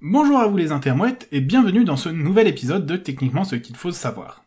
Bonjour à vous les intermouettes et bienvenue dans ce nouvel épisode de Techniquement ce qu'il faut savoir.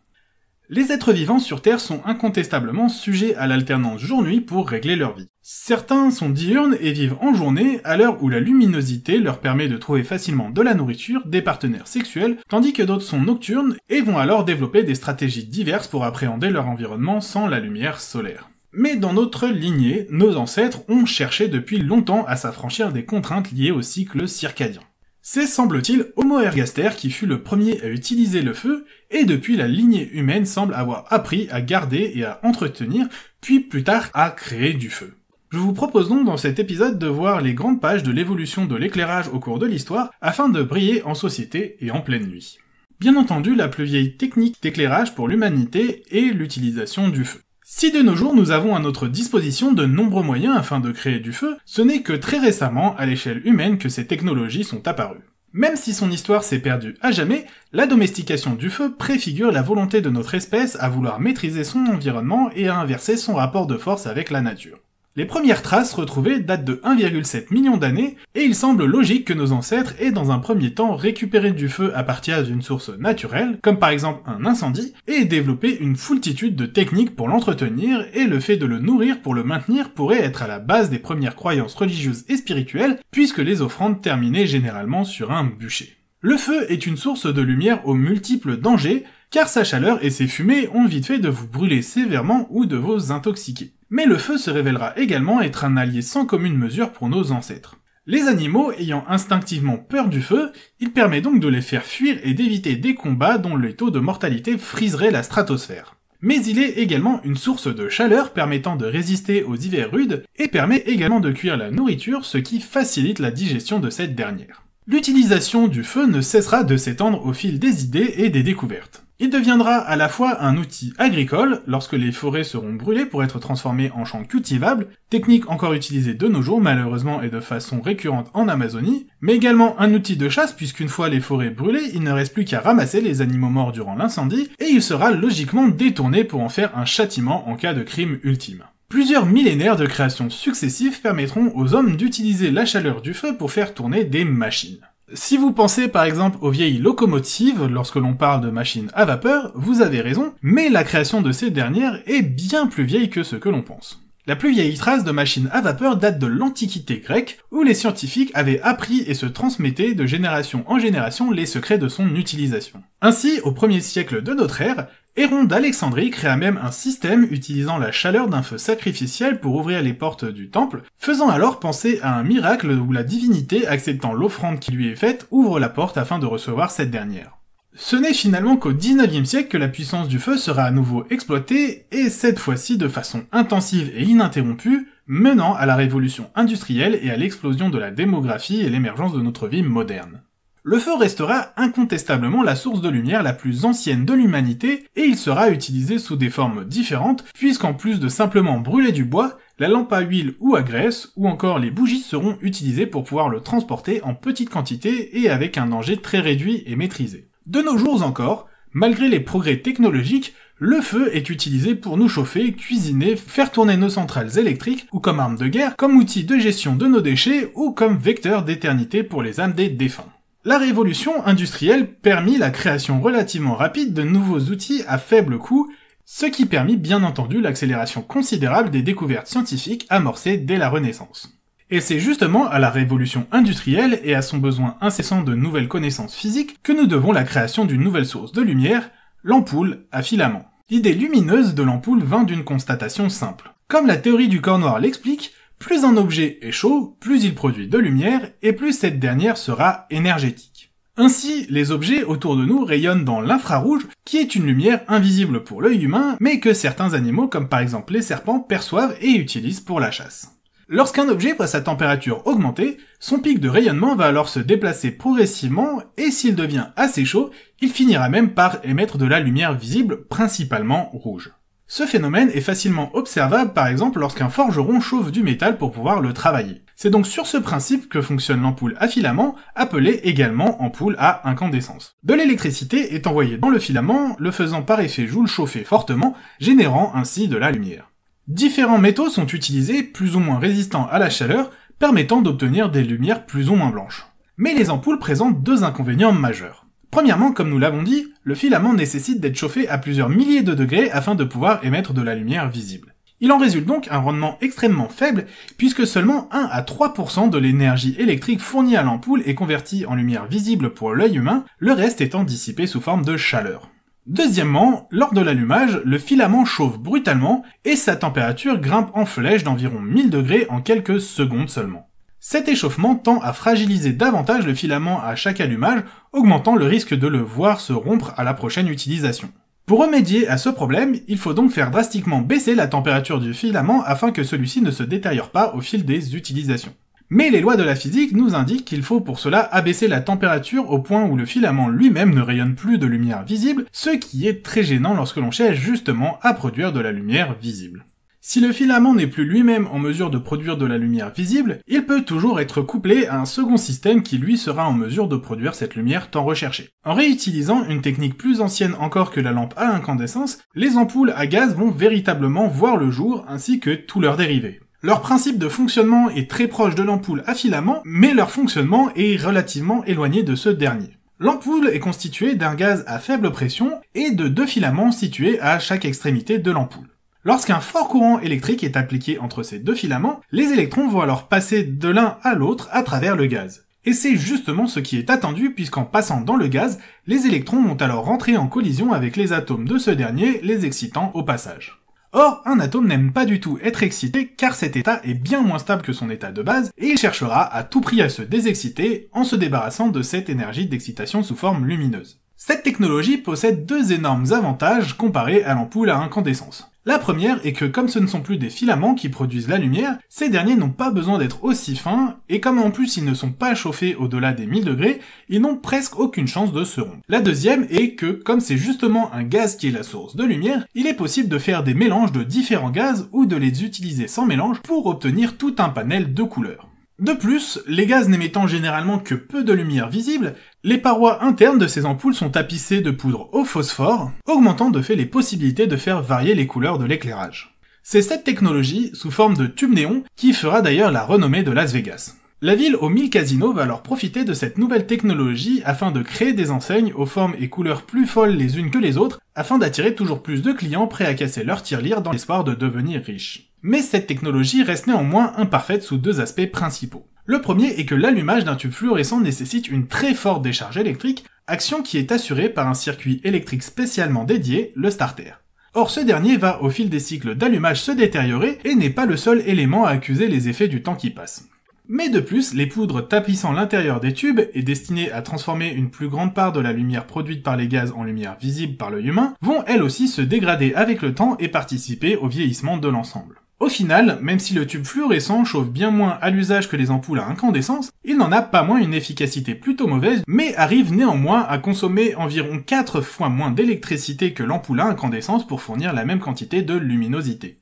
Les êtres vivants sur Terre sont incontestablement sujets à l'alternance jour-nuit pour régler leur vie. Certains sont diurnes et vivent en journée à l'heure où la luminosité leur permet de trouver facilement de la nourriture, des partenaires sexuels, tandis que d'autres sont nocturnes et vont alors développer des stratégies diverses pour appréhender leur environnement sans la lumière solaire. Mais dans notre lignée, nos ancêtres ont cherché depuis longtemps à s'affranchir des contraintes liées au cycle circadien. C'est semble-t-il Homo ergaster qui fut le premier à utiliser le feu, et depuis la lignée humaine semble avoir appris à garder et à entretenir, puis plus tard à créer du feu. Je vous propose donc dans cet épisode de voir les grandes pages de l'évolution de l'éclairage au cours de l'histoire, afin de briller en société et en pleine nuit. Bien entendu, la plus vieille technique d'éclairage pour l'humanité est l'utilisation du feu. Si de nos jours nous avons à notre disposition de nombreux moyens afin de créer du feu, ce n'est que très récemment, à l'échelle humaine, que ces technologies sont apparues. Même si son histoire s'est perdue à jamais, la domestication du feu préfigure la volonté de notre espèce à vouloir maîtriser son environnement et à inverser son rapport de force avec la nature. Les premières traces retrouvées datent de 1,7 million d'années, et il semble logique que nos ancêtres aient dans un premier temps récupéré du feu à partir d'une source naturelle, comme par exemple un incendie, et développé une foultitude de techniques pour l'entretenir, et le fait de le nourrir pour le maintenir pourrait être à la base des premières croyances religieuses et spirituelles, puisque les offrandes terminaient généralement sur un bûcher. Le feu est une source de lumière aux multiples dangers, car sa chaleur et ses fumées ont vite fait de vous brûler sévèrement ou de vous intoxiquer. Mais le feu se révélera également être un allié sans commune mesure pour nos ancêtres. Les animaux ayant instinctivement peur du feu, il permet donc de les faire fuir et d'éviter des combats dont les taux de mortalité friseraient la stratosphère. Mais il est également une source de chaleur permettant de résister aux hivers rudes et permet également de cuire la nourriture, ce qui facilite la digestion de cette dernière. L'utilisation du feu ne cessera de s'étendre au fil des idées et des découvertes. Il deviendra à la fois un outil agricole, lorsque les forêts seront brûlées pour être transformées en champs cultivables, technique encore utilisée de nos jours malheureusement et de façon récurrente en Amazonie, mais également un outil de chasse puisqu'une fois les forêts brûlées, il ne reste plus qu'à ramasser les animaux morts durant l'incendie, et il sera logiquement détourné pour en faire un châtiment en cas de crime ultime. Plusieurs millénaires de créations successives permettront aux hommes d'utiliser la chaleur du feu pour faire tourner des machines. Si vous pensez par exemple aux vieilles locomotives lorsque l'on parle de machines à vapeur, vous avez raison, mais la création de ces dernières est bien plus vieille que ce que l'on pense. La plus vieille trace de machines à vapeur date de l'Antiquité grecque, où les scientifiques avaient appris et se transmettaient de génération en génération les secrets de son utilisation. Ainsi, au 1er siècle de notre ère, Héron d'Alexandrie créa même un système utilisant la chaleur d'un feu sacrificiel pour ouvrir les portes du temple, faisant alors penser à un miracle où la divinité, acceptant l'offrande qui lui est faite, ouvre la porte afin de recevoir cette dernière. Ce n'est finalement qu'au 19e siècle que la puissance du feu sera à nouveau exploitée, et cette fois-ci de façon intensive et ininterrompue, menant à la révolution industrielle et à l'explosion de la démographie et l'émergence de notre vie moderne. Le feu restera incontestablement la source de lumière la plus ancienne de l'humanité, et il sera utilisé sous des formes différentes, puisqu'en plus de simplement brûler du bois, la lampe à huile ou à graisse, ou encore les bougies seront utilisées pour pouvoir le transporter en petite quantité et avec un danger très réduit et maîtrisé. De nos jours encore, malgré les progrès technologiques, le feu est utilisé pour nous chauffer, cuisiner, faire tourner nos centrales électriques, ou comme arme de guerre, comme outil de gestion de nos déchets, ou comme vecteur d'éternité pour les âmes des défunts. La révolution industrielle permit la création relativement rapide de nouveaux outils à faible coût, ce qui permit bien entendu l'accélération considérable des découvertes scientifiques amorcées dès la Renaissance. Et c'est justement à la révolution industrielle et à son besoin incessant de nouvelles connaissances physiques que nous devons la création d'une nouvelle source de lumière, l'ampoule à filament. L'idée lumineuse de l'ampoule vint d'une constatation simple. Comme la théorie du corps noir l'explique, plus un objet est chaud, plus il produit de lumière, et plus cette dernière sera énergétique. Ainsi, les objets autour de nous rayonnent dans l'infrarouge, qui est une lumière invisible pour l'œil humain, mais que certains animaux, comme par exemple les serpents, perçoivent et utilisent pour la chasse. Lorsqu'un objet voit sa température augmenter, son pic de rayonnement va alors se déplacer progressivement, et s'il devient assez chaud, il finira même par émettre de la lumière visible, principalement rouge. Ce phénomène est facilement observable par exemple lorsqu'un forgeron chauffe du métal pour pouvoir le travailler. C'est donc sur ce principe que fonctionne l'ampoule à filament, appelée également ampoule à incandescence. De l'électricité est envoyée dans le filament, le faisant par effet Joule chauffer fortement, générant ainsi de la lumière. Différents métaux sont utilisés, plus ou moins résistants à la chaleur, permettant d'obtenir des lumières plus ou moins blanches. Mais les ampoules présentent deux inconvénients majeurs. Premièrement, comme nous l'avons dit, le filament nécessite d'être chauffé à plusieurs milliers de degrés afin de pouvoir émettre de la lumière visible. Il en résulte donc un rendement extrêmement faible, puisque seulement 1 à 3% de l'énergie électrique fournie à l'ampoule est convertie en lumière visible pour l'œil humain, le reste étant dissipé sous forme de chaleur. Deuxièmement, lors de l'allumage, le filament chauffe brutalement et sa température grimpe en flèche d'environ 1000 degrés en quelques secondes seulement. Cet échauffement tend à fragiliser davantage le filament à chaque allumage, augmentant le risque de le voir se rompre à la prochaine utilisation. Pour remédier à ce problème, il faut donc faire drastiquement baisser la température du filament afin que celui-ci ne se détériore pas au fil des utilisations. Mais les lois de la physique nous indiquent qu'il faut pour cela abaisser la température au point où le filament lui-même ne rayonne plus de lumière visible, ce qui est très gênant lorsque l'on cherche justement à produire de la lumière visible. Si le filament n'est plus lui-même en mesure de produire de la lumière visible, il peut toujours être couplé à un second système qui lui sera en mesure de produire cette lumière tant recherchée. En réutilisant une technique plus ancienne encore que la lampe à incandescence, les ampoules à gaz vont véritablement voir le jour ainsi que tous leurs dérivés. Leur principe de fonctionnement est très proche de l'ampoule à filament, mais leur fonctionnement est relativement éloigné de ce dernier. L'ampoule est constituée d'un gaz à faible pression et de deux filaments situés à chaque extrémité de l'ampoule. Lorsqu'un fort courant électrique est appliqué entre ces deux filaments, les électrons vont alors passer de l'un à l'autre à travers le gaz. Et c'est justement ce qui est attendu puisqu'en passant dans le gaz, les électrons vont alors rentrer en collision avec les atomes de ce dernier, les excitant au passage. Or, un atome n'aime pas du tout être excité car cet état est bien moins stable que son état de base et il cherchera à tout prix à se désexciter en se débarrassant de cette énergie d'excitation sous forme lumineuse. Cette technologie possède deux énormes avantages comparés à l'ampoule à incandescence. La première est que comme ce ne sont plus des filaments qui produisent la lumière, ces derniers n'ont pas besoin d'être aussi fins, et comme en plus ils ne sont pas chauffés au-delà des 1000 degrés, ils n'ont presque aucune chance de se rompre. La deuxième est que, comme c'est justement un gaz qui est la source de lumière, il est possible de faire des mélanges de différents gaz ou de les utiliser sans mélange pour obtenir tout un panel de couleurs. De plus, les gaz n'émettant généralement que peu de lumière visible, les parois internes de ces ampoules sont tapissées de poudre au phosphore, augmentant de fait les possibilités de faire varier les couleurs de l'éclairage. C'est cette technologie, sous forme de tube néon, qui fera d'ailleurs la renommée de Las Vegas. La ville aux 1000 casinos va alors profiter de cette nouvelle technologie afin de créer des enseignes aux formes et couleurs plus folles les unes que les autres, afin d'attirer toujours plus de clients prêts à casser leur tirelire dans l'espoir de devenir riches. Mais cette technologie reste néanmoins imparfaite sous deux aspects principaux. Le premier est que l'allumage d'un tube fluorescent nécessite une très forte décharge électrique, action qui est assurée par un circuit électrique spécialement dédié, le starter. Or ce dernier va au fil des cycles d'allumage se détériorer et n'est pas le seul élément à accuser les effets du temps qui passe. Mais de plus, les poudres tapissant l'intérieur des tubes et destinées à transformer une plus grande part de la lumière produite par les gaz en lumière visible par l'œil humain vont elles aussi se dégrader avec le temps et participer au vieillissement de l'ensemble. Au final, même si le tube fluorescent chauffe bien moins à l'usage que les ampoules à incandescence, il n'en a pas moins une efficacité plutôt mauvaise, mais arrive néanmoins à consommer environ 4 fois moins d'électricité que l'ampoule à incandescence pour fournir la même quantité de luminosité.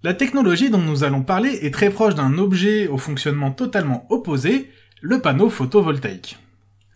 La technologie dont nous allons parler est très proche d'un objet au fonctionnement totalement opposé, le panneau photovoltaïque.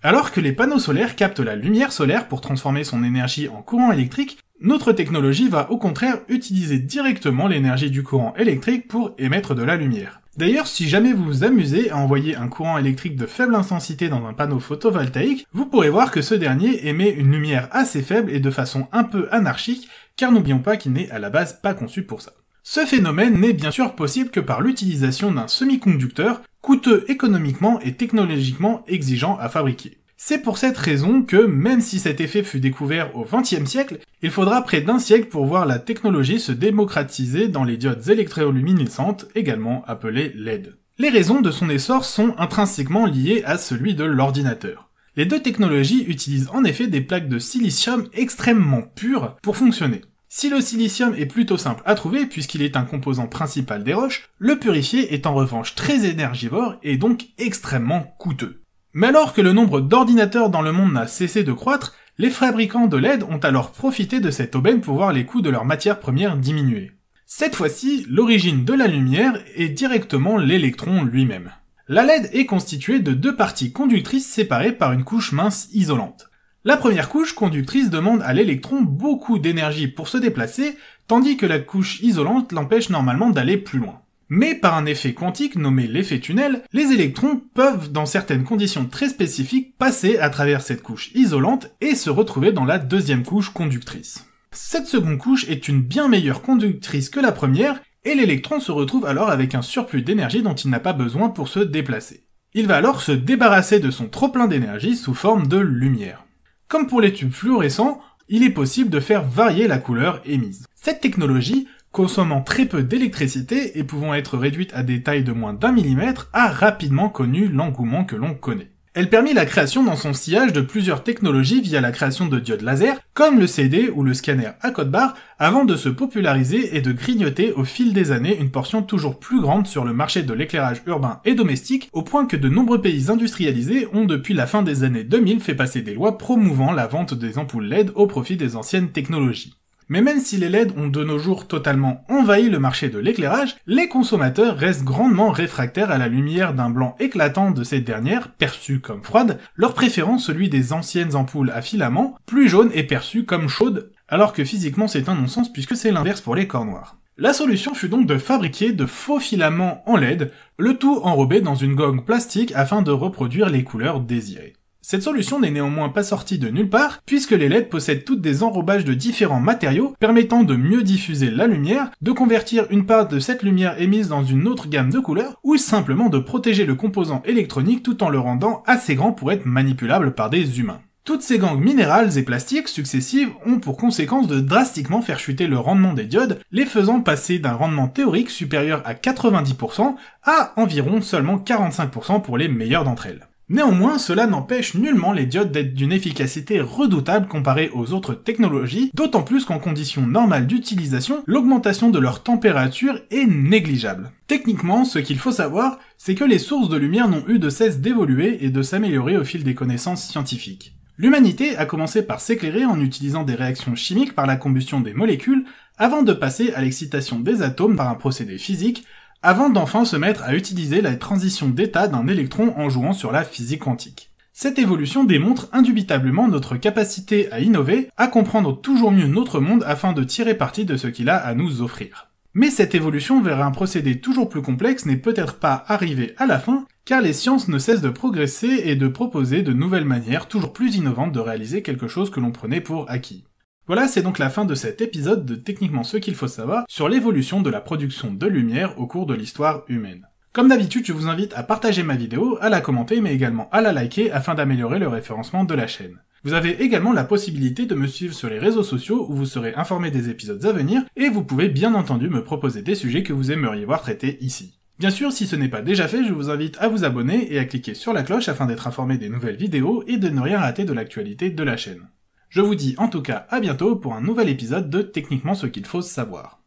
Alors que les panneaux solaires captent la lumière solaire pour transformer son énergie en courant électrique, notre technologie va au contraire utiliser directement l'énergie du courant électrique pour émettre de la lumière. D'ailleurs, si jamais vous vous amusez à envoyer un courant électrique de faible intensité dans un panneau photovoltaïque, vous pourrez voir que ce dernier émet une lumière assez faible et de façon un peu anarchique, car n'oublions pas qu'il n'est à la base pas conçu pour ça. Ce phénomène n'est bien sûr possible que par l'utilisation d'un semi-conducteur, coûteux économiquement et technologiquement exigeant à fabriquer. C'est pour cette raison que, même si cet effet fut découvert au XXe siècle, il faudra près d'un siècle pour voir la technologie se démocratiser dans les diodes électroluminescentes, également appelées LED. Les raisons de son essor sont intrinsèquement liées à celui de l'ordinateur. Les deux technologies utilisent en effet des plaques de silicium extrêmement pures pour fonctionner. Si le silicium est plutôt simple à trouver puisqu'il est un composant principal des roches, le purifier est en revanche très énergivore et donc extrêmement coûteux. Mais alors que le nombre d'ordinateurs dans le monde n'a cessé de croître, les fabricants de LED ont alors profité de cette aubaine pour voir les coûts de leurs matières premières diminuer. Cette fois-ci, l'origine de la lumière est directement l'électron lui-même. La LED est constituée de deux parties conductrices séparées par une couche mince isolante. La première couche conductrice demande à l'électron beaucoup d'énergie pour se déplacer, tandis que la couche isolante l'empêche normalement d'aller plus loin. Mais par un effet quantique nommé l'effet tunnel, les électrons peuvent, dans certaines conditions très spécifiques, passer à travers cette couche isolante et se retrouver dans la deuxième couche conductrice. Cette seconde couche est une bien meilleure conductrice que la première, et l'électron se retrouve alors avec un surplus d'énergie dont il n'a pas besoin pour se déplacer. Il va alors se débarrasser de son trop-plein d'énergie sous forme de lumière. Comme pour les tubes fluorescents, il est possible de faire varier la couleur émise. Cette technologie, consommant très peu d'électricité et pouvant être réduite à des tailles de moins d'1 mm, a rapidement connu l'engouement que l'on connaît. Elle permit la création dans son sillage de plusieurs technologies via la création de diodes laser, comme le CD ou le scanner à code barre, avant de se populariser et de grignoter au fil des années une portion toujours plus grande sur le marché de l'éclairage urbain et domestique, au point que de nombreux pays industrialisés ont depuis la fin des années 2000 fait passer des lois promouvant la vente des ampoules LED au profit des anciennes technologies. Mais même si les LED ont de nos jours totalement envahi le marché de l'éclairage, les consommateurs restent grandement réfractaires à la lumière d'un blanc éclatant de ces dernières, perçues comme froides, leur préférant celui des anciennes ampoules à filaments, plus jaunes et perçues comme chaudes, alors que physiquement c'est un non-sens puisque c'est l'inverse pour les corps noirs. La solution fut donc de fabriquer de faux filaments en LED, le tout enrobé dans une gomme plastique afin de reproduire les couleurs désirées. Cette solution n'est néanmoins pas sortie de nulle part, puisque les LED possèdent toutes des enrobages de différents matériaux permettant de mieux diffuser la lumière, de convertir une part de cette lumière émise dans une autre gamme de couleurs, ou simplement de protéger le composant électronique tout en le rendant assez grand pour être manipulable par des humains. Toutes ces gangues minérales et plastiques successives ont pour conséquence de drastiquement faire chuter le rendement des diodes, les faisant passer d'un rendement théorique supérieur à 90% à environ seulement 45% pour les meilleures d'entre elles. Néanmoins, cela n'empêche nullement les diodes d'être d'une efficacité redoutable comparée aux autres technologies, d'autant plus qu'en conditions normales d'utilisation, l'augmentation de leur température est négligeable. Techniquement, ce qu'il faut savoir, c'est que les sources de lumière n'ont eu de cesse d'évoluer et de s'améliorer au fil des connaissances scientifiques. L'humanité a commencé par s'éclairer en utilisant des réactions chimiques par la combustion des molécules, avant de passer à l'excitation des atomes par un procédé physique, avant d'enfin se mettre à utiliser la transition d'état d'un électron en jouant sur la physique quantique. Cette évolution démontre indubitablement notre capacité à innover, à comprendre toujours mieux notre monde afin de tirer parti de ce qu'il a à nous offrir. Mais cette évolution vers un procédé toujours plus complexe n'est peut-être pas arrivée à la fin, car les sciences ne cessent de progresser et de proposer de nouvelles manières toujours plus innovantes de réaliser quelque chose que l'on prenait pour acquis. Voilà, c'est donc la fin de cet épisode de Techniquement ce qu'il faut savoir sur l'évolution de la production de lumière au cours de l'histoire humaine. Comme d'habitude, je vous invite à partager ma vidéo, à la commenter, mais également à la liker afin d'améliorer le référencement de la chaîne. Vous avez également la possibilité de me suivre sur les réseaux sociaux où vous serez informé des épisodes à venir, et vous pouvez bien entendu me proposer des sujets que vous aimeriez voir traités ici. Bien sûr, si ce n'est pas déjà fait, je vous invite à vous abonner et à cliquer sur la cloche afin d'être informé des nouvelles vidéos et de ne rien rater de l'actualité de la chaîne. Je vous dis en tout cas à bientôt pour un nouvel épisode de Techniquement ce qu'il faut savoir.